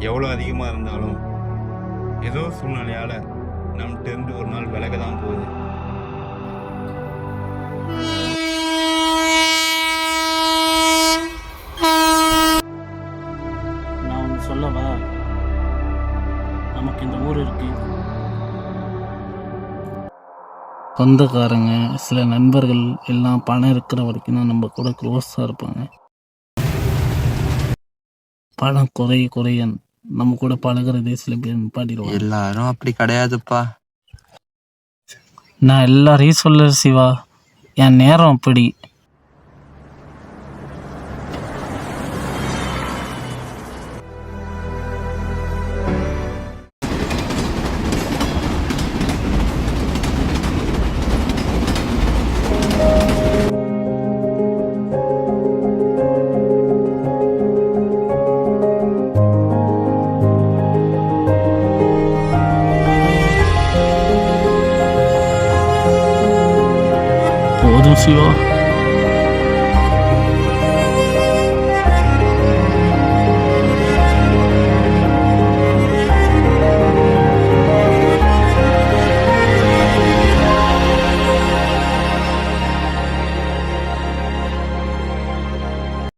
எவ்வளோ அதிகமாக இருந்தாலும் ஏதோ சூழ்நிலையால் நம்மகிட்ட இருந்து ஒரு நாள் விலக தான் போகுது. நான் ஒன்று சொல்லவா? நமக்கு இந்த ஊர் இருக்கு, சொந்தக்காரங்க, சில நண்பர்கள் எல்லாம் பணம் இருக்கிற வரைக்கும் தான் நம்ம கூட க்ளோஸாக இருப்பாங்க. பணம் குறைய நம்ம கூட பழகுறதே சில பேர் நிப்பாட்டிடுவாங்க. எல்லாரும் அப்படி கிடையாதுப்பா. நான் எல்லாரையும் சொல்ல சிவா, என் நேரம் அப்படி. போதும் சிவா.